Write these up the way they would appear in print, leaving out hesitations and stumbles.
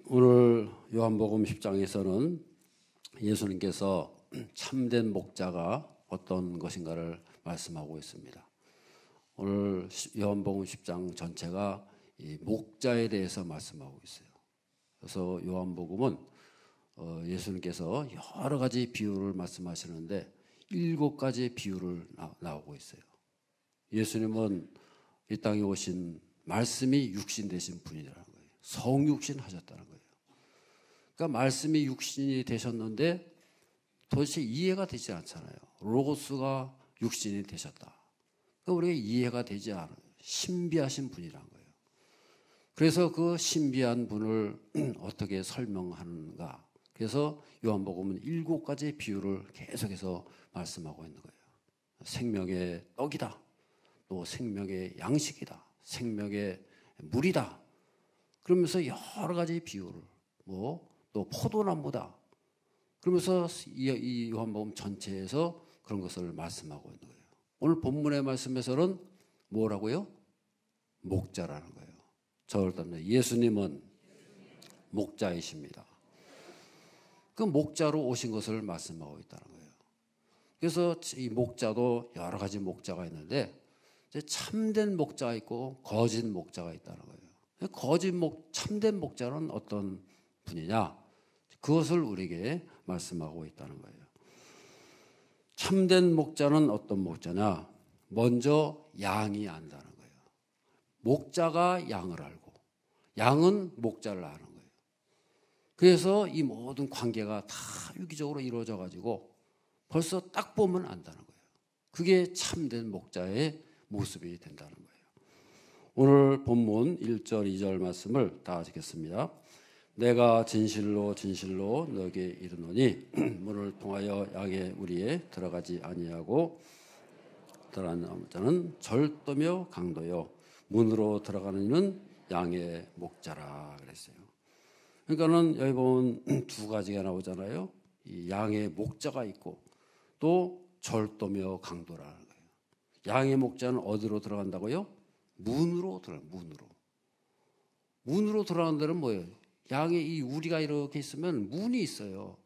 오늘 요한복음 10장에서는 예수님께서 참된 목자가 어떤 것인가를 말씀하고 있습니다. 오늘 요한복음 10장 전체가 이 목자에 대해서 말씀하고 있어요. 그래서 요한복음은 예수님께서 여러 가지 비유를 말씀하시는데 7가지 비유를 나오고 있어요. 예수님은 이 땅에 오신 말씀이 육신 되신 분이라는 거예요. 성육신 하셨다는 거예요. 그러니까 말씀이 육신이 되셨는데 도대체 이해가 되지 않잖아요. 로고스가 육신이 되셨다. 그러니까 우리가 이해가 되지 않아요. 신비하신 분이란 거예요. 그래서 그 신비한 분을 어떻게 설명하는가. 그래서 요한복음은 7가지 비유를 계속해서 말씀하고 있는 거예요. 생명의 떡이다. 또 생명의 양식이다. 생명의 물이다. 그러면서 여러 가지 비유를 또 포도나무다. 그러면서 이 요한복음 전체에서 그런 것을 말씀하고 있는 거예요. 오늘 본문의 말씀에서는 뭐라고요? 목자라는 거예요. 저를 따르는 예수님은 목자이십니다. 그 목자로 오신 것을 말씀하고 있다는 거예요. 그래서 이 목자도 여러 가지 목자가 있는데 참된 목자가 있고 거짓 목자가 있다는 거예요. 참된 목자는 어떤 분이냐? 그것을 우리에게 말씀하고 있다는 거예요. 참된 목자는 어떤 목자냐? 먼저 양이 안다는 거예요. 목자가 양을 알고 양은 목자를 아는 거예요. 그래서 이 모든 관계가 다 유기적으로 이루어져 가지고 벌써 딱 보면 안다는 거예요. 그게 참된 목자의 모습이 된다는 거예요. 오늘 본문 1절 2절 말씀을 다 읽겠습니다. 내가 진실로 진실로 너에게 이르노니 문을 통하여 양의 우리에 들어가지 아니하고 들어가는 자는 절도며 강도요 문으로 들어가는 이는 양의 목자라 그랬어요. 그러니까는 여기 보면 2가지가 나오잖아요. 이 양의 목자가 있고 또 절도며 강도라는 거예요. 양의 목자는 어디로 들어간다고요? 문으로 들어가요. 문으로 들어가는 데는 뭐예요? 양의 이 우리가 이렇게 있으면 문이 있어요.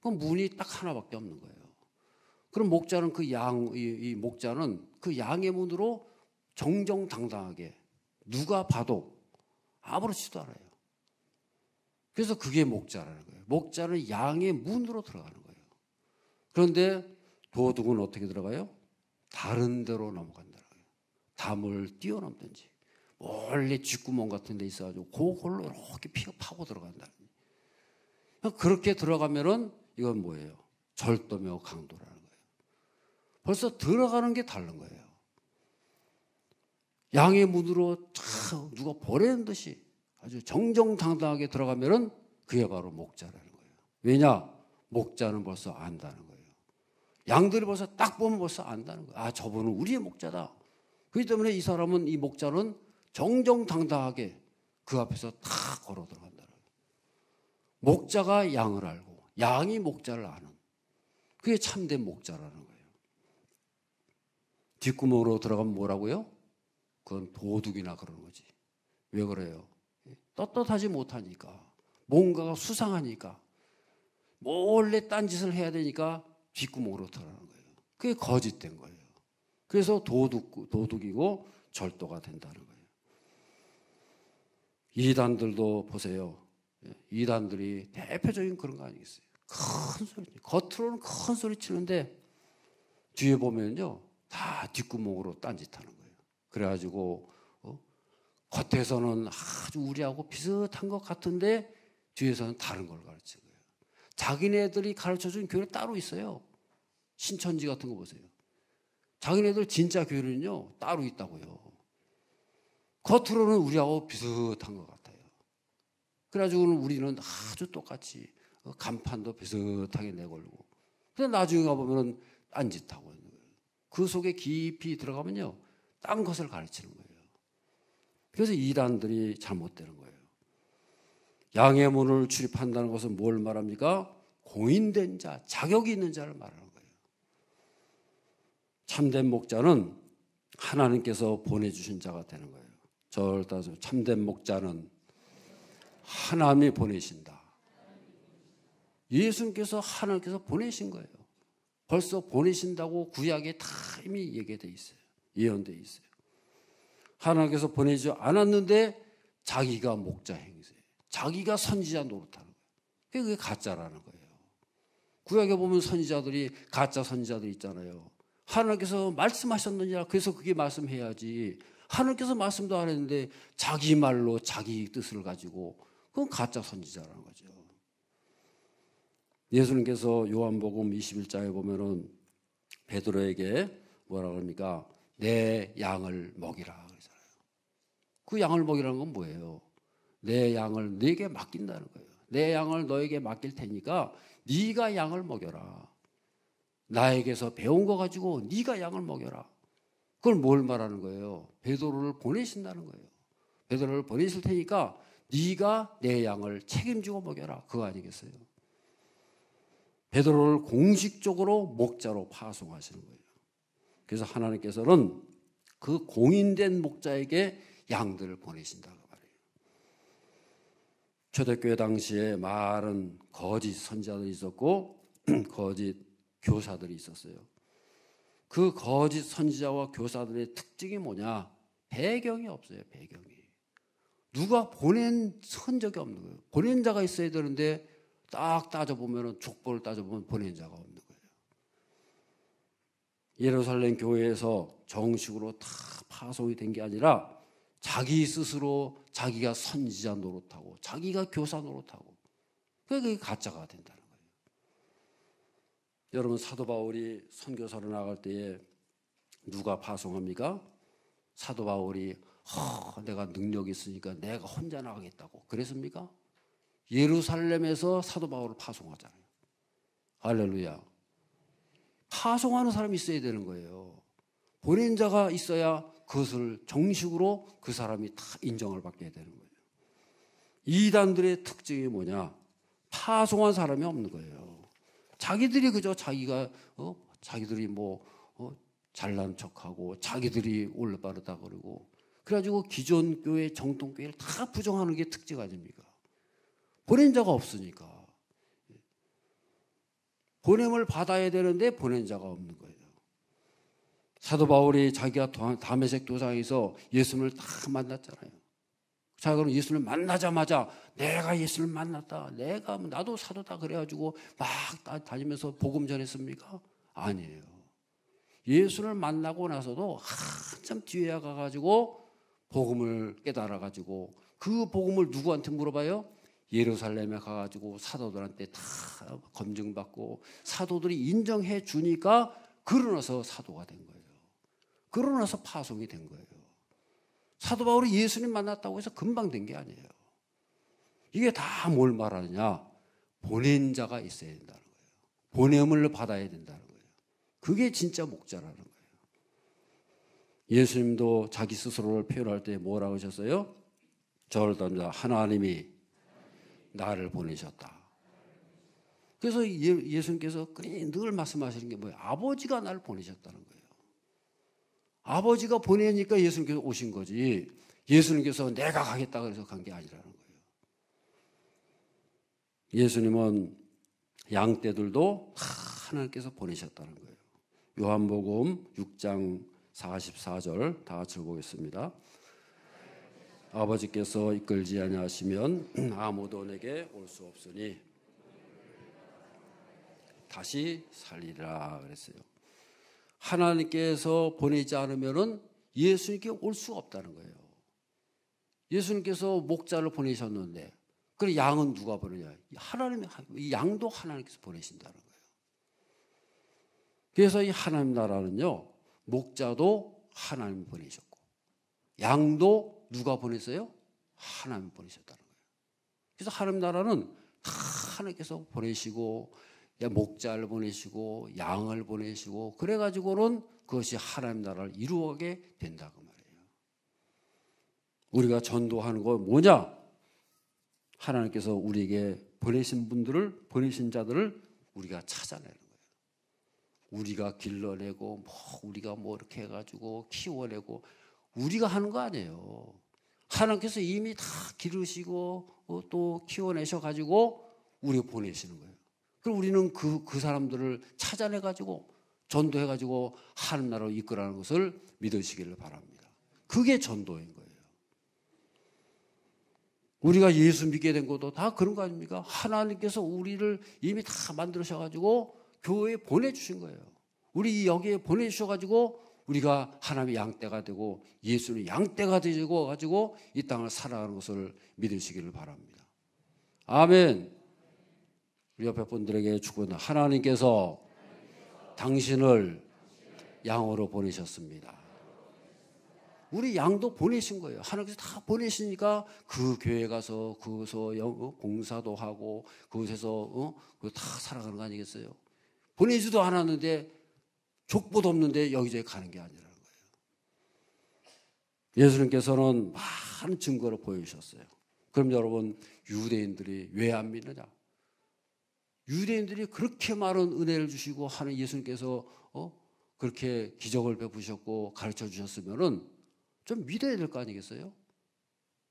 그 문이 딱 하나밖에 없는 거예요. 그럼 목자는 이 목자는 그 양의 문으로 정정당당하게 누가 봐도 아무렇지도 않아요. 그래서 그게 목자라는 거예요. 목자는 양의 문으로 들어가는 거예요. 그런데 도둑은 어떻게 들어가요? 다른 데로 넘어간다는 거예요. 담을 뛰어넘든지 멀리 쥐구멍 같은 데 있어가지고 그걸로 이렇게 파고 들어간다는 거예요. 그렇게 들어가면은 이건 뭐예요? 절도며 강도라는 거예요. 벌써 들어가는 게 다른 거예요. 양의 문으로 누가 보내는 듯이 아주 정정당당하게 들어가면은 그게 바로 목자라는 거예요. 왜냐? 목자는 벌써 안다는 거예요. 양들이 벌써 딱 보면 벌써 안다는 거예요. 아, 저분은 우리의 목자다. 그렇기 때문에 이 사람은, 이 목자는 정정당당하게 그 앞에서 다 걸어 들어간다는 거예요. 목자가 양을 알고 양이 목자를 아는 그게 참된 목자라는 거예요. 뒷구멍으로 들어가면 뭐라고요? 그건 도둑이나 그러는 거지. 왜 그래요? 떳떳하지 못하니까, 뭔가가 수상하니까, 몰래 딴짓을 해야 되니까 뒷구멍으로 들어가는 거예요. 그게 거짓된 거예요. 그래서 도둑이고 절도가 된다는 거예요. 이단들도 보세요. 이단들이 대표적인 그런 거 아니겠어요? 큰 소리, 겉으로는 큰 소리 치는데 뒤에 보면요 다 뒷구멍으로 딴짓하는 거예요. 그래가지고 겉에서는 아주 우리하고 비슷한 것 같은데 뒤에서는 다른 걸 가르치는 거예요. 자기네들이 가르쳐준 교회 따로 있어요. 신천지 같은 거 보세요. 자기네들 진짜 교회는요 따로 있다고요. 겉으로는 우리하고 비슷한 것 같아요. 그래가지고는 우리는 아주 똑같이 간판도 비슷하게 내걸고. 근데 나중에 가보면 딴짓하고 있는 거예요. 그 속에 깊이 들어가면요 딴 것을 가르치는 거예요. 그래서 이단들이 잘못되는 거예요. 양의 문을 출입한다는 것은 뭘 말합니까? 공인된 자, 자격이 있는 자를 말하는 거예요. 참된 목자는 하나님께서 보내주신 자가 되는 거예요. 저를 따서 참된 목자는 하나님이 보내신다. 예수님께서 하나님께서 보내신 거예요. 벌써 보내신다고 구약에 다 이미 얘기되어 있어요. 예언되어 있어요. 하나님께서 보내지 않았는데 자기가 목자 행세예요. 자기가 선지자 노릇하는 거예요. 그게 가짜라는 거예요. 구약에 보면 선지자들이 가짜 선지자들이 있잖아요. 하나님께서 말씀하셨느냐? 그래서 그게 말씀해야지. 하나님께서 말씀도 안 했는데 자기 말로 자기 뜻을 가지고 그건 가짜 선지자라는 거죠. 예수님께서 요한복음 21장에 보면은 베드로에게 뭐라 그럽니까? 내 양을 먹이라 그러잖아요. 그 양을 먹이라는 건 뭐예요? 내 양을 네게 맡긴다는 거예요. 내 양을 너에게 맡길 테니까 네가 양을 먹여라. 나에게서 배운 거 가지고 네가 양을 먹여라. 그걸 뭘 말하는 거예요? 베드로를 보내신다는 거예요. 베드로를 보내실 테니까 네가 내 양을 책임지고 먹여라. 그거 아니겠어요? 베드로를 공식적으로 목자로 파송하시는 거예요. 그래서 하나님께서는 그 공인된 목자에게 양들을 보내신다고 말해요. 초대교회 당시에 많은 거짓 선지자들이 있었고 거짓 교사들이 있었어요. 그 거짓 선지자와 교사들의 특징이 뭐냐? 배경이 없어요. 배경이. 누가 보낸 흔적이 없는 거예요. 보낸 자가 있어야 되는데 딱 따져보면 족보를 따져보면 보낸 자가 없는 거예요. 예루살렘 교회에서 정식으로 다 파송이 된 게 아니라 자기 스스로 자기가 선지자 노릇하고 자기가 교사 노릇하고 그게 가짜가 된다는 거예요. 여러분 사도 바울이 선교사로 나갈 때에 누가 파송합니까? 사도 바울이 내가 능력이 있으니까 내가 혼자 나가겠다고 그랬습니까? 예루살렘에서 사도 바울을 파송하잖아요. 할렐루야. 파송하는 사람이 있어야 되는 거예요. 보낸 자가 있어야 그것을 정식으로 그 사람이 다 인정을 받게 되는 거예요. 이단들의 특징이 뭐냐? 파송한 사람이 없는 거예요. 자기들이 그저 자기들이 잘난 척하고 자기들이 올바르다 그러고 그래가지고 기존 교회 정통 교회를 다 부정하는 게 특징 아닙니까? 보낸 자가 없으니까. 보냄을 받아야 되는데 보낸 자가 없는 거예요. 사도 바울이 자기가 다메섹 도상에서 예수님을 다 만났잖아요. 자, 그럼 예수님을 만나자마자 내가 예수님을 만났다. 나도 사도다 그래가지고 막 다니면서 복음 전했습니까? 아니에요. 예수를 만나고 나서도 한참 뒤에 가가지고 복음을 깨달아가지고 그 복음을 누구한테 물어봐요? 예루살렘에 가가지고 사도들한테 다 검증받고 사도들이 인정해 주니까 그러나서 사도가 된 거예요. 그러나서 파송이 된 거예요. 사도 바울이 예수님 만났다고 해서 금방 된 게 아니에요. 이게 다 뭘 말하느냐? 보낸 자가 있어야 된다는 거예요. 보냄을 받아야 된다는 거예요. 그게 진짜 목자라는 거예요. 예수님도 자기 스스로를 표현할 때 뭐라고 하셨어요? 저를 던져 하나님이 나를 보내셨다. 그래서 예수님께서 늘 말씀하시는 게 뭐예요? 아버지가 나를 보내셨다는 거예요. 아버지가 보내니까 예수님께서 오신 거지 예수님께서 내가 가겠다 그래서 간 게 아니라는 거예요. 예수님은 양떼들도 하나님께서 보내셨다는 거예요. 요한복음 6장 44절 다 같이 보겠습니다. 아버지께서 이끌지 아니하시면 아무도 내게 올 수 없으니 다시 살리라 그랬어요. 하나님께서 보내지 않으면은 예수님께 올 수가 없다는 거예요. 예수님께서 목자를 보내셨는데 그럼 양은 누가 보내냐? 양도 하나님께서 보내신다는 거예요. 그래서 이 하나님 나라는요, 목자도 하나님 보내셨고 양도 누가 보냈어요? 하나님 보내셨다는 거예요. 그래서 하나님 나라는 다 하나님께서 보내시고 목자를 보내시고 양을 보내시고 그래가지고는 그것이 하나님 나라를 이루어가게 된다고 말이에요. 우리가 전도하는 거 뭐냐? 하나님께서 우리에게 보내신 자들을 우리가 찾아내는 거예요. 우리가 길러내고 우리가 이렇게 해가지고 키워내고 우리가 하는 거 아니에요. 하나님께서 이미 다 기르시고 또 키워내셔가지고 우리 보내시는 거예요. 그럼 우리는 그 사람들을 찾아내가지고 전도해가지고 하나님 나라로 이끌어가는 것을 믿으시기를 바랍니다. 그게 전도인 거예요. 우리가 예수 믿게 된 것도 다 그런 거 아닙니까? 하나님께서 우리를 이미 다 만들으셔가지고 교회에 보내주신 거예요. 우리 여기에 보내주셔가지고 우리가 하나님의 양떼가 되고 예수는 양떼가 되고 가지고 이 땅을 살아가는 것을 믿으시기를 바랍니다. 아멘. 우리 옆에 분들에게 축원합니다. 하나님께서 당신을 양으로 보내셨습니다. 우리 양도 보내신 거예요. 하나님께서 다 보내시니까 그 교회 가서 그것서 봉사도 하고 그곳에서 다 살아가는 거 아니겠어요? 보내지도 않았는데 족보도 없는데 여기저기 가는 게 아니라는 거예요. 예수님께서는 많은 증거를 보여주셨어요. 그럼 여러분, 유대인들이 왜 안 믿느냐? 유대인들이 그렇게 많은 은혜를 주시고 하는 예수님께서 그렇게 기적을 베푸셨고 가르쳐 주셨으면은 좀 믿어야 될 거 아니겠어요?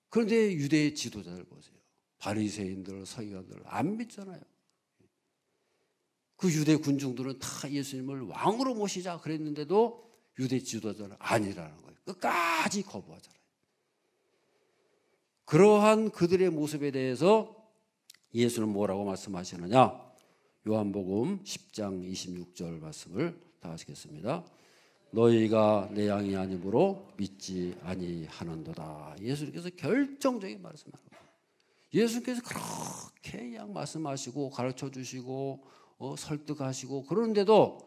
그런데 유대의 지도자들 보세요. 바리새인들, 서기관들 안 믿잖아요. 그 유대 군중들은 다 예수님을 왕으로 모시자 그랬는데도 유대 지도자는 아니라는 거예요. 끝까지 거부하잖아요. 그러한 그들의 모습에 대해서 예수는 뭐라고 말씀하시느냐? 요한복음 10장 26절 말씀을 다 하시겠습니다. 너희가 내 양이 아니므로 믿지 아니하는도다. 예수님께서 결정적인 말씀하는 거예요. 예수님께서 그렇게 양 말씀하시고 가르쳐 주시고 설득하시고 그러는데도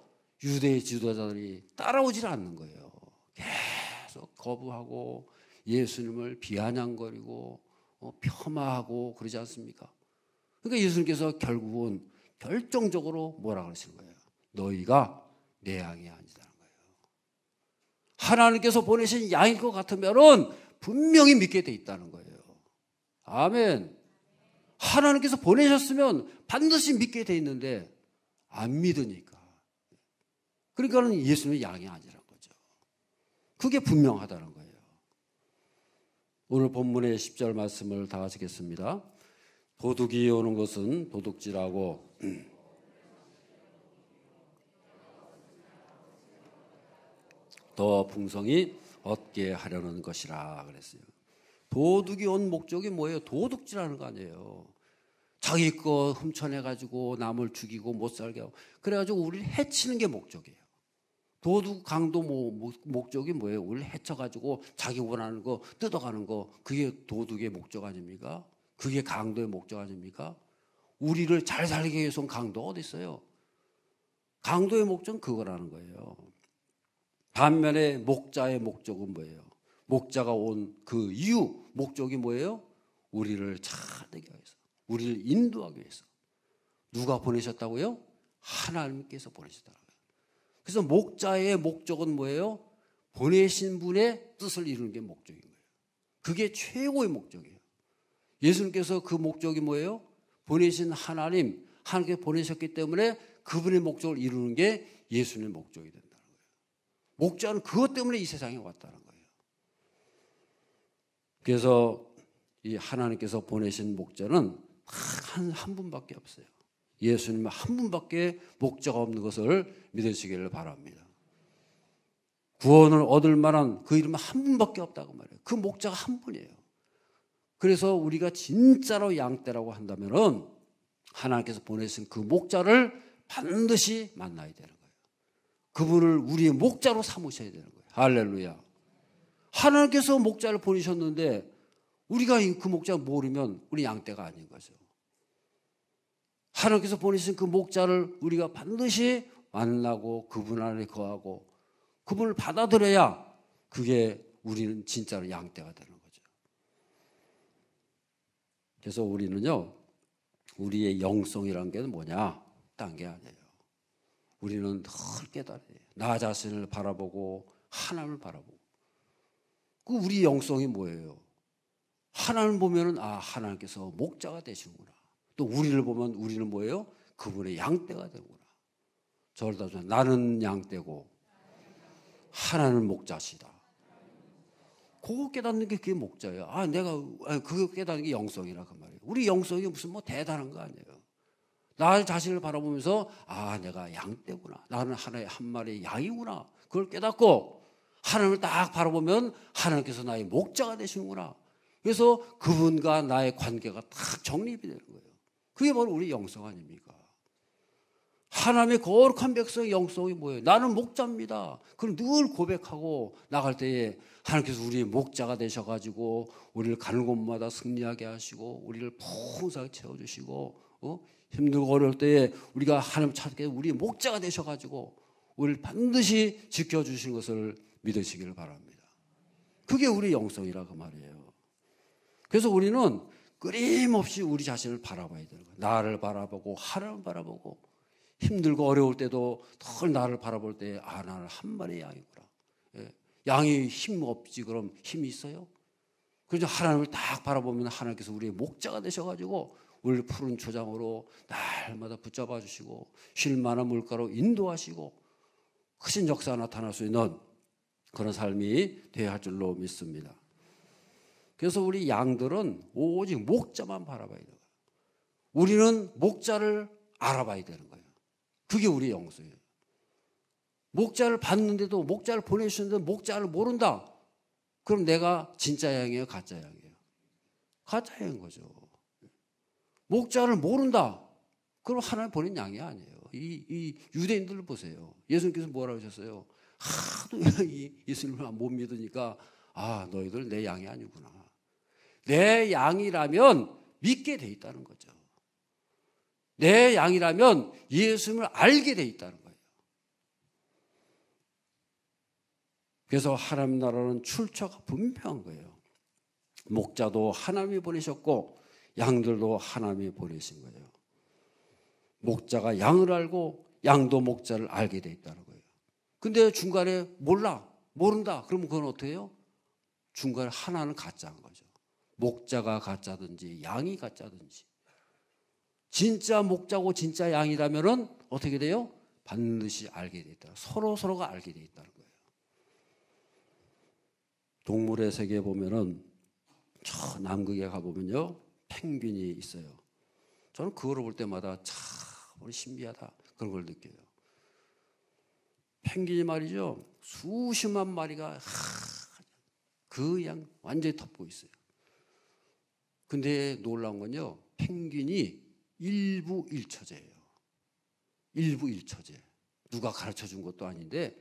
유대의 지도자들이 따라오질 않는 거예요. 계속 거부하고 예수님을 비아냥거리고 폄하하고 그러지 않습니까? 그러니까 예수님께서 결국은 결정적으로 뭐라 그러시는 거예요? 너희가 내 양이 아니다는 거예요. 하나님께서 보내신 양일 것 같으면은 분명히 믿게 돼 있다는 거예요. 아멘. 하나님께서 보내셨으면 반드시 믿게 돼 있는데 안 믿으니까. 그러니까는 예수는 양이 아니란 거죠. 그게 분명하다는 거예요. 오늘 본문의 10절 말씀을 다 하시겠습니다. 도둑이 오는 것은 도둑질하고 더 풍성히 얻게 하려는 것이라 그랬어요. 도둑이 온 목적이 뭐예요? 도둑질하는 거 아니에요. 자기 거 훔쳐내가지고 남을 죽이고 못 살게 하고 그래가지고 우리를 해치는 게 목적이에요. 도둑 강도 목적이 뭐예요? 우리를 해쳐가지고 자기 원하는 거 뜯어가는 거, 그게 도둑의 목적 아닙니까? 그게 강도의 목적 아닙니까? 우리를 잘 살게 위해서 온 강도가 어디 있어요? 강도의 목적은 그거라는 거예요. 반면에 목자의 목적은 뭐예요? 목자가 온 그 이유, 목적이 뭐예요? 우리를 잘되게 위해서, 우리를 인도하기 위해서. 누가 보내셨다고요? 하나님께서 보내셨다고요. 그래서 목자의 목적은 뭐예요? 보내신 분의 뜻을 이루는 게 목적인 거예요. 그게 최고의 목적이에요. 예수님께서 그 목적이 뭐예요? 보내신 하나님께서 보내셨기 때문에 그분의 목적을 이루는 게 예수님의 목적이 된다는 거예요. 목자는 그것 때문에 이 세상에 왔다는 거예요. 그래서 이 하나님께서 보내신 목자는 한 분밖에 없어요. 예수님 한 분밖에 목자가 없는 것을 믿으시기를 바랍니다. 구원을 얻을 만한 그 이름은 한 분밖에 없다고 말해요. 그 목자가 한 분이에요. 그래서 우리가 진짜로 양떼라고 한다면은 하나님께서 보내신 그 목자를 반드시 만나야 되는 거예요. 그분을 우리의 목자로 삼으셔야 되는 거예요. 할렐루야. 하나님께서 목자를 보내셨는데 우리가 그 목자를 모르면 우리 양떼가 아닌 거죠. 하나님께서 보내신 그 목자를 우리가 반드시 만나고 그분 안에 거하고 그분을 받아들여야 그게 우리는 진짜로 양떼가 되는 거죠. 그래서 우리는요, 우리의 영성이란 게 뭐냐? 딴 게 아니에요. 우리는 늘 깨달아요. 나 자신을 바라보고 하나님을 바라보고. 그 우리 영성이 뭐예요? 하나님을 보면은 하나님께서 목자가 되시는구나. 또 우리를 보면 우리는 뭐예요? 그분의 양떼가 되구나. 저를 따지면 나는 양떼고 하나님은 목자시다. 그거 깨닫는 게 그게 목자예요. 그거 깨닫는 게 영성이라 그 말이에요. 우리 영성이 무슨 뭐 대단한 거 아니에요. 나 자신을 바라보면서 내가 양떼구나. 나는 하나의 한 마리의 양이구나. 그걸 깨닫고 하나님을 딱 바라보면 하나님께서 나의 목자가 되시는구나. 그래서 그분과 나의 관계가 딱 정립이 되는 거예요. 그게 바로 우리 영성 아닙니까? 하나님의 거룩한 백성의 영성이 뭐예요? 나는 목자입니다. 그걸 늘 고백하고 나갈 때에 하나님께서 우리의 목자가 되셔가지고 우리를 가는 곳마다 승리하게 하시고 우리를 풍성하게 채워주시고 힘들고 어려울 때에 우리가 하나님 찾게 우리의 목자가 되셔가지고 우리를 반드시 지켜주시는 것을 믿으시기를 바랍니다. 그게 우리 영성이라 그 말이에요. 그래서 우리는 끊임없이 우리 자신을 바라봐야 되는 거예요. 나를 바라보고 하나님을 바라보고 힘들고 어려울 때도 늘 나를 바라볼 때 나는 한 마리의 양이구나. 양이 힘 없지 그럼 힘이 있어요? 그래서 하나님을 딱 바라보면 하나님께서 우리의 목자가 되셔가지고 우리를 푸른 초장으로 날마다 붙잡아 주시고 쉴 만한 물가로 인도하시고 크신 역사가 나타날 수 있는 그런 삶이 되어야 할 줄로 믿습니다. 그래서 우리 양들은 오직 목자만 바라봐야 돼요. 우리는 목자를 알아봐야 되는 거예요. 그게 우리 영성이에요. 목자를 봤는데도 목자를 보내주셨는데 목자를 모른다. 그럼 내가 진짜 양이에요? 가짜 양이에요? 가짜 양인 거죠. 목자를 모른다. 그럼 하나님 보낸 양이 아니에요. 이 유대인들을 보세요. 예수님께서 뭐라고 하셨어요? 하도 이 예수님을 못 믿으니까 너희들 내 양이 아니구나. 내 양이라면 믿게 돼 있다는 거죠. 내 양이라면 예수님을 알게 돼 있다는 거예요. 그래서 하나님 나라는 출처가 분명한 거예요. 목자도 하나님이 보내셨고 양들도 하나님이 보내신 거예요. 목자가 양을 알고 양도 목자를 알게 돼 있다는 거예요. 근데 중간에 모른다. 그러면 그건 어떻게 해요? 중간에 하나는 가짜인 거죠. 목자가 가짜든지 양이 가짜든지. 진짜 목자고 진짜 양이라면은 어떻게 돼요? 반드시 알게 돼 있다. 서로가 알게 돼 있다는 거예요. 동물의 세계에 보면은 저 남극에 가보면요 펭귄이 있어요. 저는 그거를 볼 때마다 참 신비하다 그런 걸 느껴요. 펭귄이 말이죠 수십만 마리가 그냥 완전히 덮고 있어요. 근데 놀라운 건요 펭귄이 일부일처제예요. 일부일처제. 누가 가르쳐준 것도 아닌데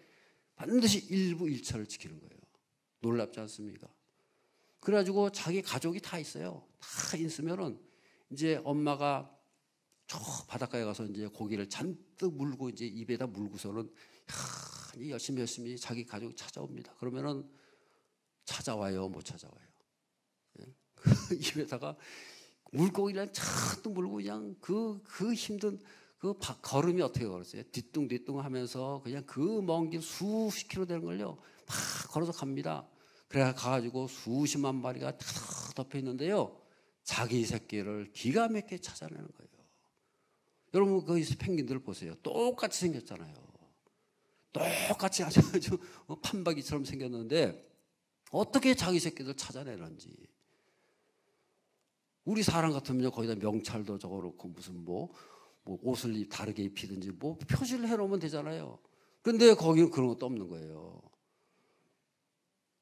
반드시 일부일처를 지키는 거예요. 놀랍지 않습니까? 그래가지고 자기 가족이 다 있어요. 다 있으면은 이제 엄마가 저 바닷가에 가서 이제 고기를 잔뜩 물고 이제 입에다 물고서는 열심히 자기 가족이 찾아옵니다. 그러면은 찾아와요, 못 찾아와요? 그 입에다가 물고기를 잔뜩 물고 그냥 그 힘든 그 걸음이 어떻게 걸었어요? 뒤뚱뒤뚱 하면서 그냥 그 먼 길 수십 킬로 되는 걸요. 막 걸어서 갑니다. 그래 가가지고 수십만 마리가 다 덮여 있는데요. 자기 새끼를 기가 막히게 찾아내는 거예요. 여러분 그 펭귄들 보세요. 똑같이 생겼잖아요. 똑같이 아주 판박이처럼 생겼는데 어떻게 자기 새끼들 찾아내는지. 우리 사람 같으면 거기다 명찰도 적어놓고 무슨 뭐 옷을 다르게 입히든지 뭐 표시를 해놓으면 되잖아요. 근데 거기는 그런 것도 없는 거예요.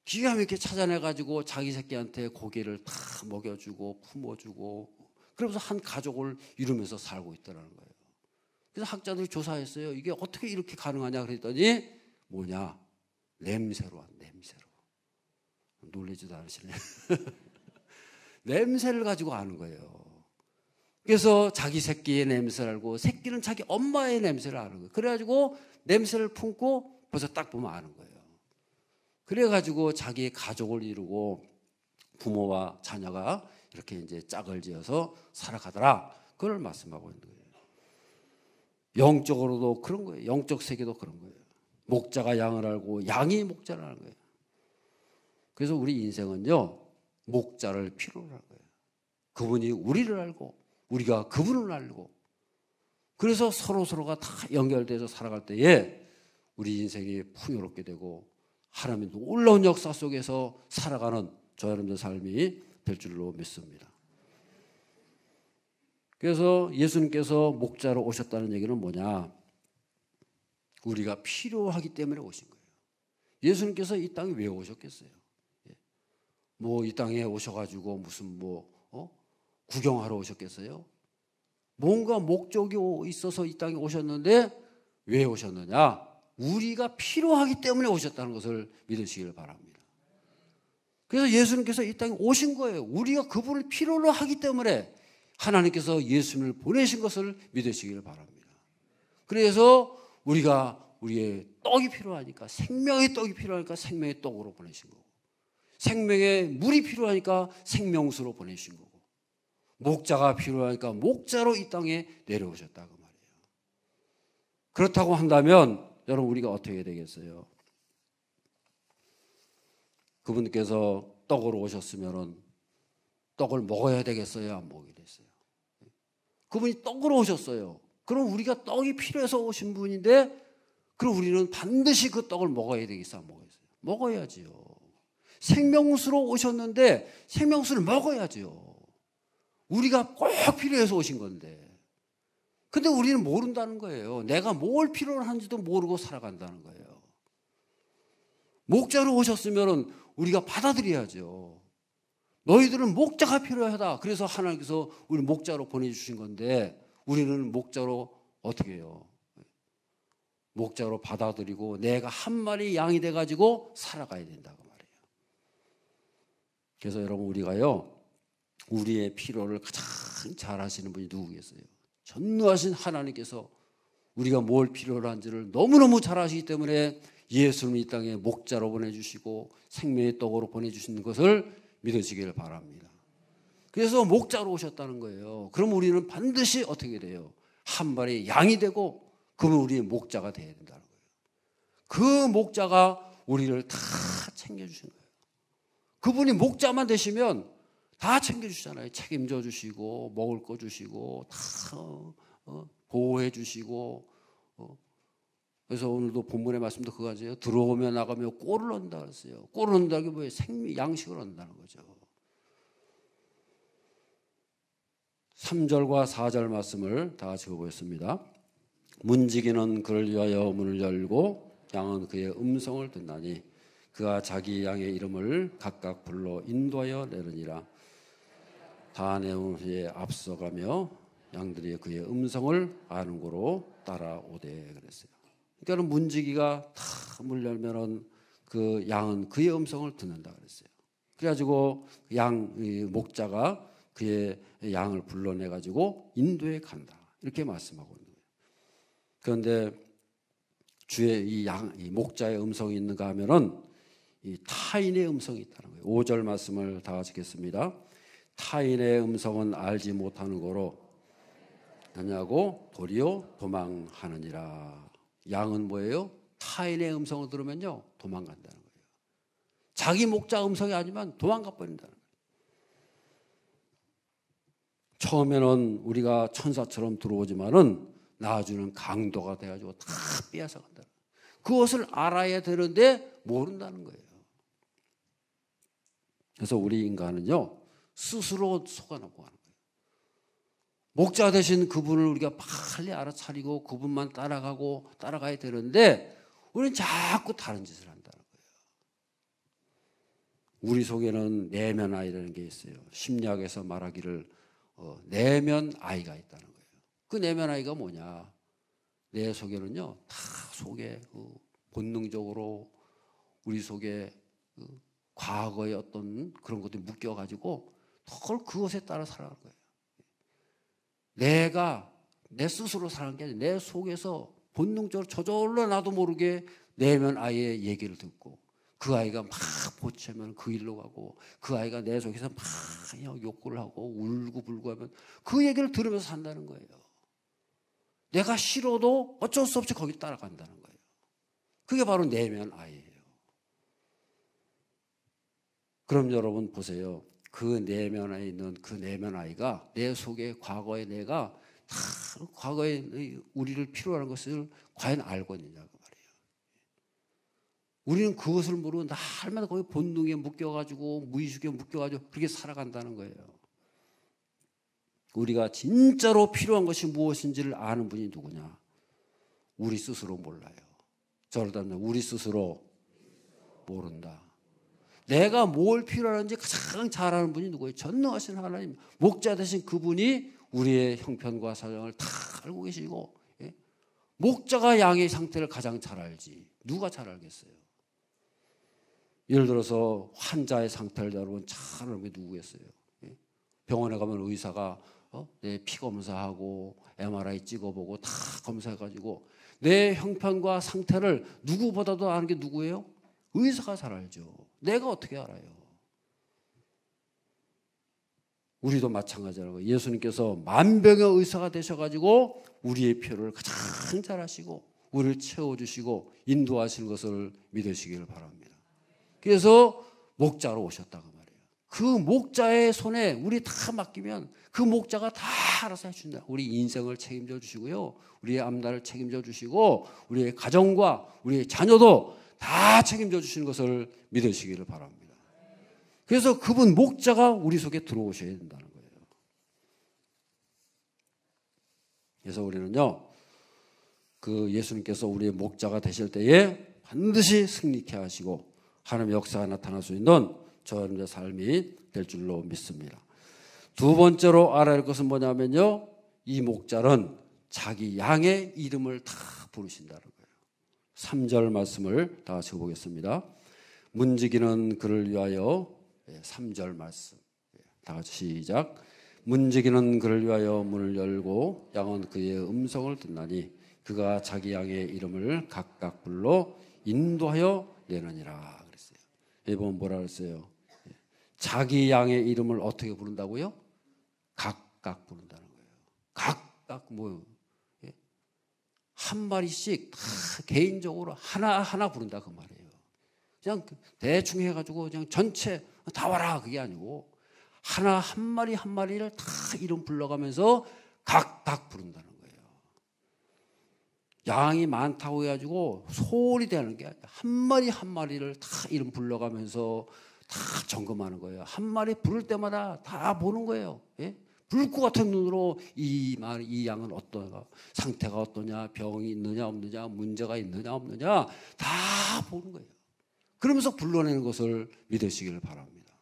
기가 막히게 찾아내가지고 자기 새끼한테 고기를 다 먹여주고 품어주고 그러면서 한 가족을 이루면서 살고 있더라는 거예요. 그래서 학자들이 조사했어요. 이게 어떻게 이렇게 가능하냐 그랬더니 뭐냐? 냄새로 한 냄새로. 놀라지도 않으시네. 냄새를 가지고 아는 거예요. 그래서 자기 새끼의 냄새를 알고 새끼는 자기 엄마의 냄새를 아는 거예요. 그래가지고 냄새를 품고 벌써 딱 보면 아는 거예요. 그래가지고 자기의 가족을 이루고 부모와 자녀가 이렇게 이제 짝을 지어서 살아가더라. 그걸 말씀하고 있는 거예요. 영적으로도 그런 거예요. 영적 세계도 그런 거예요. 목자가 양을 알고 양이 목자를 아는 거예요. 그래서 우리 인생은요. 목자를 필요로 하는 거예요. 그분이 우리를 알고 우리가 그분을 알고 그래서 서로가 다 연결돼서 살아갈 때에 우리 인생이 풍요롭게 되고 하나님의 놀라운 역사 속에서 살아가는 저 여러분들 삶이 될 줄로 믿습니다. 그래서 예수님께서 목자로 오셨다는 얘기는 뭐냐? 우리가 필요하기 때문에 오신 거예요. 예수님께서 이 땅에 왜 오셨겠어요? 뭐 이 땅에 오셔가지고 무슨 구경하러 오셨겠어요? 뭔가 목적이 있어서 이 땅에 오셨는데 왜 오셨느냐? 우리가 필요하기 때문에 오셨다는 것을 믿으시길 바랍니다. 그래서 예수님께서 이 땅에 오신 거예요. 우리가 그분을 필요로 하기 때문에 하나님께서 예수님을 보내신 것을 믿으시길 바랍니다. 그래서 우리의 떡이 필요하니까, 생명의 떡이 필요하니까 생명의 떡으로 보내신 거고, 생명의 물이 필요하니까 생명수로 보내신 거고, 목자가 필요하니까 목자로 이 땅에 내려오셨다고 말이에요. 그렇다고 한다면 여러분, 우리가 어떻게 되겠어요? 그분께서 떡으로 오셨으면 떡을 먹어야 되겠어요? 안 먹어야 되겠어요? 그분이 떡으로 오셨어요. 그럼 우리가 떡이 필요해서 오신 분인데, 그럼 우리는 반드시 그 떡을 먹어야 되겠어요? 안 먹어야겠어요? 먹어야지요. 생명수로 오셨는데 생명수를 먹어야죠. 우리가 꼭 필요해서 오신 건데. 근데 우리는 모른다는 거예요. 내가 뭘 필요로 하는지도 모르고 살아간다는 거예요. 목자로 오셨으면 우리가 받아들여야죠. 너희들은 목자가 필요하다. 그래서 하나님께서 우리 목자로 보내주신 건데, 우리는 목자로 어떻게 해요? 목자로 받아들이고 내가 한 마리 양이 돼가지고 살아가야 된다고 말이에요. 그래서 여러분, 우리가요, 우리의 필요를 가장 잘 하시는 분이 누구겠어요? 전능하신 하나님께서 우리가 뭘 필요로 한지를 너무너무 잘 아시기 때문에 예수님을 이 땅에 목자로 보내주시고 생명의 떡으로 보내주시는 것을 믿으시길 바랍니다. 그래서 목자로 오셨다는 거예요. 그럼 우리는 반드시 어떻게 돼요? 한 마리 양이 되고, 그러면 우리의 목자가 돼야 된다는 거예요. 그 목자가 우리를 다 챙겨주신 거예요. 그분이 목자만 되시면 다 챙겨주시잖아요. 책임져 주시고, 먹을 거 주시고, 다 보호해 주시고. 그래서 오늘도 본문의 말씀도 그거죠. 들어오며 나가며 꼴을 얻는다 그랬어요. 꼴을 얻는다는 게 뭐예요? 양식을 얻는다는 거죠. 3절과 4절 말씀을 다 적어보겠습니다. 문지기는 그를 위하여 문을 열고 양은 그의 음성을 듣나니 그가 자기 양의 이름을 각각 불러 인도하여 내느니라. 다 내온 후에 앞서가며 양들이 그의 음성을 아는 고로 따라오되 그랬어요. 그러니까 문지기가 다 문 열면은 그 양은 그의 음성을 듣는다 그랬어요. 그래가지고 목자가 그의 양을 불러내 가지고 인도에 간다, 이렇게 말씀하고 있는 거예요. 그런데 주의 이 목자의 음성이 있는가 하면은 이 타인의 음성이 있다는 거예요. 5절 말씀을 다 같이 읽겠습니다. 타인의 음성은 알지 못하는 거로 하냐고 도리어 도망하느니라. 양은 뭐예요? 타인의 음성을 들으면요, 도망간다는 거예요. 자기 목자 음성이 아니면 도망가 버린다는 거예요. 처음에는 우리가 천사처럼 들어오지만은 나중에는 강도가 돼가지고 다 빼앗아 간다. 그것을 알아야 되는데 모른다는 거예요. 그래서 우리 인간은요, 스스로 속아놓고 가는 거예요. 목자 되신 그분을 우리가 빨리 알아차리고 그분만 따라가야 되는데, 우리는 자꾸 다른 짓을 한다는 거예요. 우리 속에는 내면 아이라는 게 있어요. 심리학에서 말하기를 내면 아이가 있다는 거예요. 그 내면 아이가 뭐냐? 내 속에는요, 다 속에 본능적으로 우리 속에 과거의 어떤 그런 것들이 묶여가지고 그것에 따라 살아가는 거예요. 내가 내 스스로 살아가는 게 아니라 내 속에서 본능적으로 저절로 나도 모르게 내면 아이의 얘기를 듣고, 그 아이가 막 보채면 그 일로 가고, 그 아이가 내 속에서 막 욕구를 하고 울고 불고 하면 그 얘기를 들으면서 산다는 거예요. 내가 싫어도 어쩔 수 없이 거기 따라간다는 거예요. 그게 바로 내면 아이예요. 그럼 여러분 보세요. 그 내면 아이에 있는 그 내면 아이가 내 속에 과거의 내가 다 과거에 우리를 필요로 하는 것을 과연 알고 있느냐고 말이에요. 우리는 그것을 모르고 날마다 거기 본능에 묶여가지고 무의식에 묶여가지고 그렇게 살아간다는 거예요. 우리가 진짜로 필요한 것이 무엇인지를 아는 분이 누구냐? 우리 스스로 몰라요. 저러다 우리 스스로 모른다. 내가 뭘 필요하는지 가장 잘 아는 분이 누구예요? 전능하신 하나님, 목자 되신 그분이 우리의 형편과 사정을 다 알고 계시고, 예? 목자가 양의 상태를 가장 잘 알지 누가 잘 알겠어요? 예를 들어서 환자의 상태를 여러분 잘 아는 게 누구겠어요? 예? 병원에 가면 의사가 내 피 검사하고 MRI 찍어보고 다 검사해가지고 내 형편과 상태를 누구보다도 아는 게 누구예요? 의사가 잘 알죠. 내가 어떻게 알아요? 우리도 마찬가지라고. 예수님께서 만병의 의사가 되셔가지고 우리의 필요를 가장 잘 아시고 우리를 채워주시고 인도하시는 것을 믿으시기를 바랍니다. 그래서 목자로 오셨다고 말이에요. 그 목자의 손에 우리 다 맡기면 그 목자가 다 알아서 해준다. 우리 인생을 책임져 주시고요. 우리의 앞날을 책임져 주시고 우리의 가정과 우리의 자녀도 다 책임져 주시는 것을 믿으시기를 바랍니다. 그래서 그분 목자가 우리 속에 들어오셔야 된다는 거예요. 그래서 우리는요, 그 예수님께서 우리의 목자가 되실 때에 반드시 승리케 하시고 하나님의 역사가 나타날 수 있는 저 여러분의 삶이 될 줄로 믿습니다. 두 번째로 알아야 할 것은 뭐냐면요, 이 목자는 자기 양의 이름을 다 부르신다는 거예요. 3절 말씀을 다 같이 보겠습니다. 문지기는 그를 위하여, 3절 말씀 다 같이 시작. 문지기는 그를 위하여 문을 열고 양은 그의 음성을 듣나니 그가 자기 양의 이름을 각각 불러 인도하여 내느니라 그랬어요. 이번 뭐라 그랬어요? 자기 양의 이름을 어떻게 부른다고요? 각각 부른다는 거예요. 각각 뭐 한 마리씩 다 개인적으로 하나하나 부른다 그 말이에요. 그냥 대충 해가지고 그냥 전체 다 와라 그게 아니고 하나 한 마리 한 마리를 다 이름 불러가면서 각각 부른다는 거예요. 양이 많다고 해가지고 소홀히 되는 게 아니라 한 마리 한 마리를 다 이름 불러가면서 다 점검하는 거예요. 한 마리 부를 때마다 다 보는 거예요. 예? 불꽃 같은 눈으로 이 양은 어떠냐, 상태가 어떠냐, 병이 있느냐 없느냐, 문제가 있느냐 없느냐 다 보는 거예요. 그러면서 불러내는 것을 믿으시기를 바랍니다.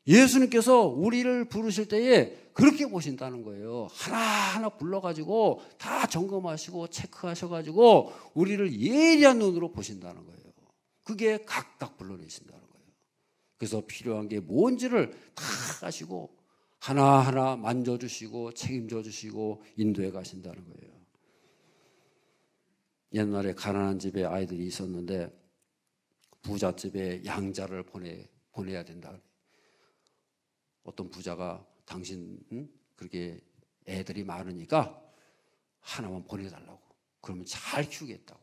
예수님께서 우리를 부르실 때에 그렇게 보신다는 거예요. 하나하나 불러가지고 다 점검하시고 체크하셔가지고 우리를 예리한 눈으로 보신다는 거예요. 그게 각각 불러내신다는 거예요. 그래서 필요한 게 뭔지를 다 아시고 하나하나 만져주시고 책임져 주시고 인도해 가신다는 거예요. 옛날에 가난한 집에 아이들이 있었는데 부잣집에 양자를 보내야 된다. 어떤 부자가 당신 그렇게 애들이 많으니까 하나만 보내달라고. 그러면 잘 키우겠다고.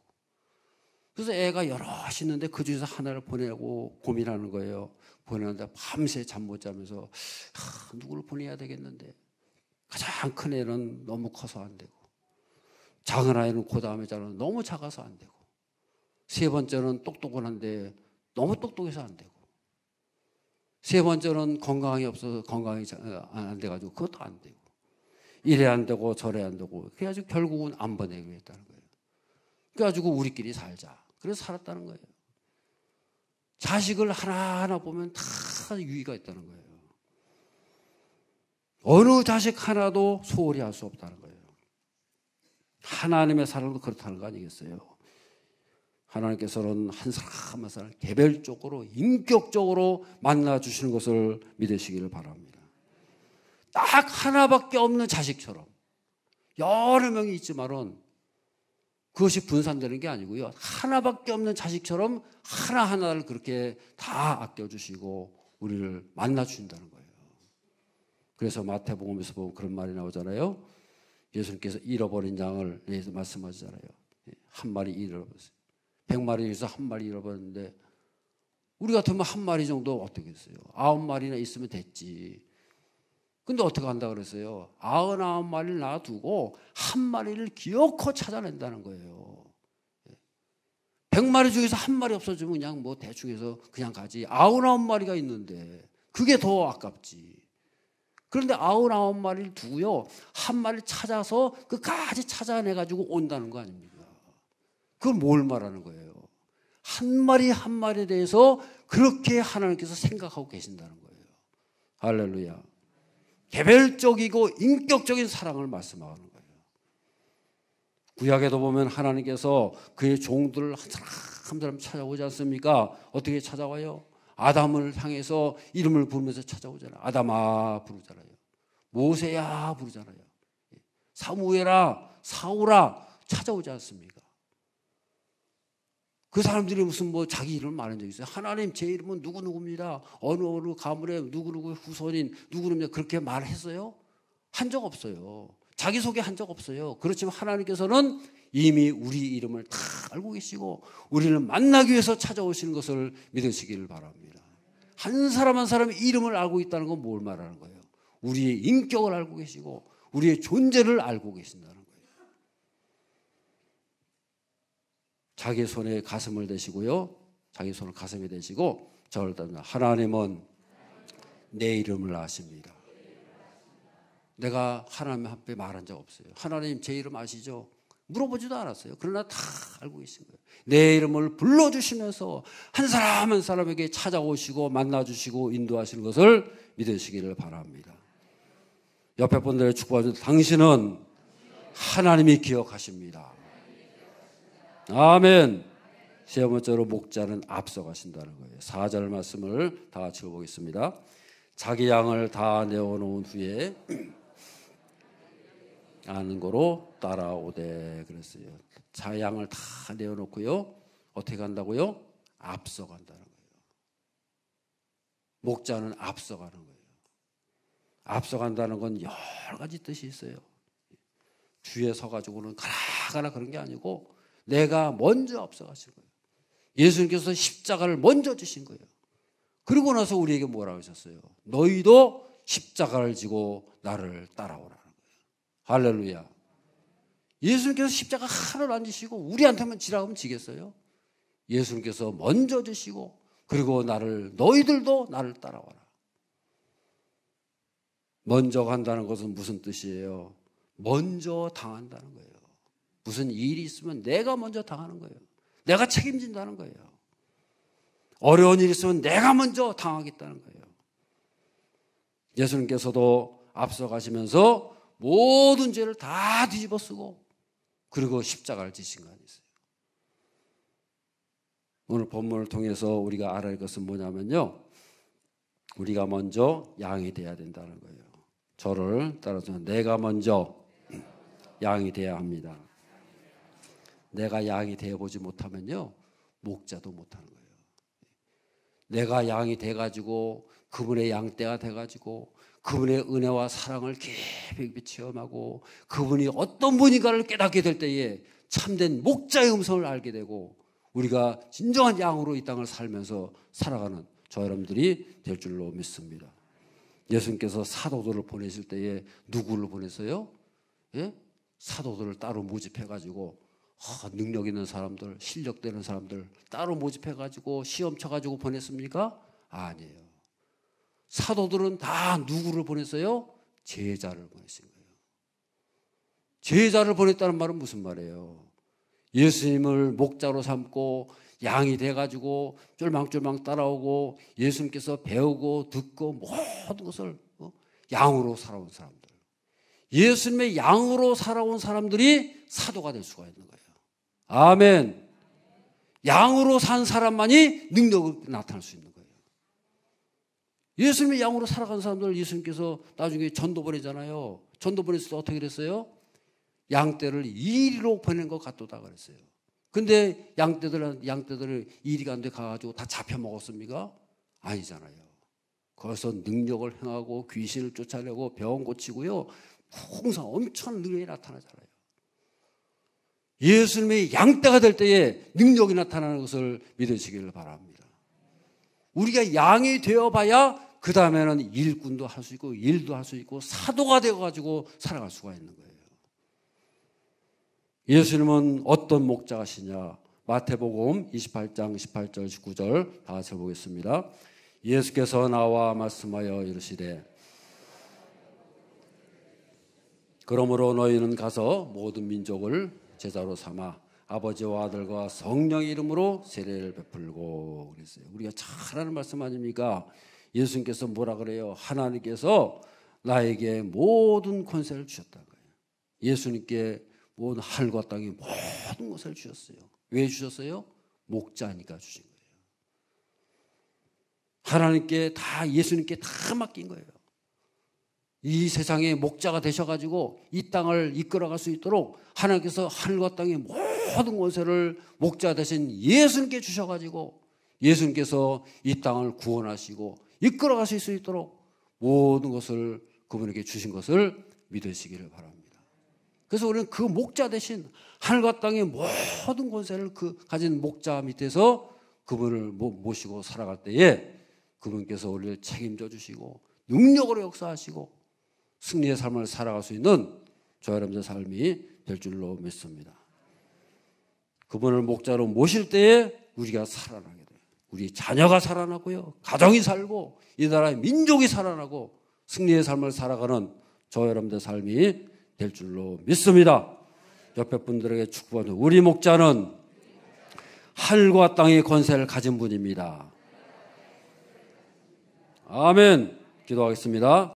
그래서 애가 여럿 있는데 그 중에서 하나를 보내고 고민하는 거예요. 보내는데 밤새 잠 못 자면서 누구를 보내야 되겠는데 가장 큰 애는 너무 커서 안 되고 작은 아이는 그 다음에 자는 너무 작아서 안 되고 세 번째는 똑똑한데 너무 똑똑해서 안 되고 세 번째는 건강이 없어서 건강이 안 돼가지고 그것도 안 되고 이래 안 되고 저래 안 되고 그래가지고 결국은 안 보내기로 했다는 거예요. 그래가지고 우리끼리 살자. 그래서 살았다는 거예요. 자식을 하나하나 보면 다 유의가 있다는 거예요. 어느 자식 하나도 소홀히 할 수 없다는 거예요. 하나님의 사랑도 그렇다는 거 아니겠어요? 하나님께서는 한 사람 한 사람 개별적으로 인격적으로 만나주시는 것을 믿으시기를 바랍니다. 딱 하나밖에 없는 자식처럼 여러 명이 있지만은 그것이 분산되는 게 아니고요. 하나밖에 없는 자식처럼 하나하나를 그렇게 다 아껴주시고 우리를 만나주신다는 거예요. 그래서 마태복음에서 보면 그런 말이 나오잖아요. 예수님께서 잃어버린 양을 위해서 말씀하시잖아요. 한 마리 잃어버렸어요. 100마리에서 한 마리 잃어버렸는데 우리 같으면 한 마리 정도 어떻게 했어요? 9마리나 있으면 됐지. 근데 어떻게 한다 그랬어요? 99마리를 놔두고 한 마리를 기어코 찾아낸다는 거예요. 100마리 중에서 한 마리 없어지면 그냥 뭐 대충 해서 그냥 가지. 99마리가 있는데 그게 더 아깝지. 그런데 99마리를 두고요, 한 마리를 찾아서 끝까지 찾아내가지고 온다는 거 아닙니까? 그걸 뭘 말하는 거예요? 한 마리 한 마리에 대해서 그렇게 하나님께서 생각하고 계신다는 거예요. 할렐루야. 개별적이고 인격적인 사랑을 말씀하는 거예요. 구약에도 보면 하나님께서 그의 종들을 한 사람 한 사람 찾아오지 않습니까? 어떻게 찾아와요? 아담을 향해서 이름을 부르면서 찾아오잖아요. 아담아 부르잖아요. 모세야 부르잖아요. 사무엘아, 사울아 찾아오지 않습니까? 그 사람들이 무슨 뭐 자기 이름을 말한 적이 있어요? 하나님 제 이름은 누구누구입니다. 어느 가문의 누구누구의 후손인 누구누구입니다. 그렇게 말했어요? 한 적 없어요. 자기소개 한 적 없어요. 그렇지만 하나님께서는 이미 우리 이름을 다 알고 계시고 우리를 만나기 위해서 찾아오시는 것을 믿으시기를 바랍니다. 한 사람 한 사람의 이름을 알고 있다는 건 뭘 말하는 거예요? 우리의 인격을 알고 계시고 우리의 존재를 알고 계신다는 거예요. 자기 손에 가슴을 대시고요. 자기 손을 가슴에 대시고 저를 따릅니다. 하나님은 내 이름을 아십니다. 내가 하나님 앞에 말한 적 없어요. 하나님 제 이름 아시죠? 물어보지도 않았어요. 그러나 다 알고 계신 거예요. 내 이름을 불러주시면서 한 사람 한 사람에게 찾아오시고 만나주시고 인도하시는 것을 믿으시기를 바랍니다. 옆에 분들의 축복하셔서 당신은 하나님이 기억하십니다. 아멘. 세 번째로 목자는 앞서가신다는 거예요. 4절 말씀을 다 같이 읽어보겠습니다. 자기 양을 다 내어놓은 후에 아는 거로 따라오되 그랬어요. 자기 양을 다 내어놓고요. 어떻게 간다고요? 앞서간다는 거예요. 목자는 앞서가는 거예요. 앞서간다는 건 여러 가지 뜻이 있어요. 뒤에 서가지고는 가라 그런 게 아니고 내가 먼저 앞서가신 거예요. 예수님께서 십자가를 먼저 지신 거예요. 그리고 나서 우리에게 뭐라고 하셨어요? 너희도 십자가를 지고 나를 따라오라는 거예요. 할렐루야. 예수님께서 십자가 하나를 안 지시고 우리한테만 지라고 하면 지겠어요? 예수님께서 먼저 지시고 그리고 너희들도 나를 따라와라. 먼저 간다는 것은 무슨 뜻이에요? 먼저 당한다는 거예요. 무슨 일이 있으면 내가 먼저 당하는 거예요. 내가 책임진다는 거예요. 어려운 일이 있으면 내가 먼저 당하겠다는 거예요. 예수님께서도 앞서가시면서 모든 죄를 다 뒤집어 쓰고 그리고 십자가를 지신 거 아니겠어요? 오늘 본문을 통해서 우리가 알아야 할 것은 뭐냐면요, 우리가 먼저 양이 돼야 된다는 거예요. 저를 따라서 내가 먼저 양이 돼야 합니다. 내가 양이 되어보지 못하면요 목자도 못하는 거예요. 내가 양이 돼가지고 그분의 양떼가 돼가지고 그분의 은혜와 사랑을 깊이 체험하고 그분이 어떤 분인가를 깨닫게 될 때에 참된 목자의 음성을 알게 되고 우리가 진정한 양으로 이 땅을 살면서 살아가는 저 여러분들이 될 줄로 믿습니다. 예수님께서 사도들을 보내실 때에 누구를 보내서요? 예? 사도들을 따로 모집해가지고 능력 있는 사람들, 실력 되는 사람들 따로 모집해가지고 시험 쳐가지고 보냈습니까? 아니에요. 사도들은 다 누구를 보냈어요? 제자를 보내신 거예요. 제자를 보냈다는 말은 무슨 말이에요? 예수님을 목자로 삼고 양이 돼가지고 쫄망쫄망 따라오고 예수님께서 배우고 듣고 모든 것을 양으로 살아온 사람들, 예수님의 양으로 살아온 사람들이 사도가 될 수가 있는 거예요. 아멘. 양으로 산 사람만이 능력을 나타날 수 있는 거예요. 예수님의 양으로 살아간 사람들 예수님께서 나중에 전도 보내잖아요. 전도 보냈을 때 어떻게 그랬어요? 양떼를 이리로 보낸 것 같도다 그랬어요. 근데 양떼들을 이리 가는데 가가지고 다 잡혀 먹었습니까? 아니잖아요. 거기서 능력을 행하고 귀신을 쫓아내고 병 고치고요. 항상 엄청난 능력이 나타나잖아요. 예수님의 양떼가 될 때에 능력이 나타나는 것을 믿으시기를 바랍니다. 우리가 양이 되어봐야 그 다음에는 일꾼도 할 수 있고 일도 할 수 있고 사도가 되어가지고 살아갈 수가 있는 거예요. 예수님은 어떤 목자시냐? 마태복음 28장 18절 19절 다 같이 보겠습니다. 예수께서 나와 말씀하여 이르시되 그러므로 너희는 가서 모든 민족을 제자로 삼아 아버지와 아들과 성령의 이름으로 세례를 베풀고 그랬어요. 우리가 잘 아는 말씀 아닙니까? 예수님께서 뭐라 그래요? 하나님께서 나에게 모든 권세를 주셨다는 거예요. 예수님께 모든 하늘과 땅의 모든 것을 주셨어요. 왜 주셨어요? 목자니까 주신 거예요. 하나님께 다, 예수님께 다 맡긴 거예요. 이 세상의 목자가 되셔가지고 이 땅을 이끌어갈 수 있도록 하나님께서 하늘과 땅의 모든 권세를 목자 되신 예수님께 주셔가지고 예수님께서 이 땅을 구원하시고 이끌어가실 수 있도록 모든 것을 그분에게 주신 것을 믿으시기를 바랍니다. 그래서 우리는 그 목자 대신 하늘과 땅의 모든 권세를 그 가진 목자 밑에서 그분을 모시고 살아갈 때에 그분께서 우리를 책임져 주시고 능력으로 역사하시고 승리의 삶을 살아갈 수 있는 저와 여러분의 삶이 될 줄로 믿습니다. 그분을 목자로 모실 때에 우리가 살아나게 돼요. 우리 자녀가 살아나고요, 가정이 살고 이 나라의 민족이 살아나고 승리의 삶을 살아가는 저와 여러분의 삶이 될 줄로 믿습니다. 옆에 분들에게 축복합니다. 우리 목자는 하늘과 땅의 권세를 가진 분입니다. 아멘. 기도하겠습니다.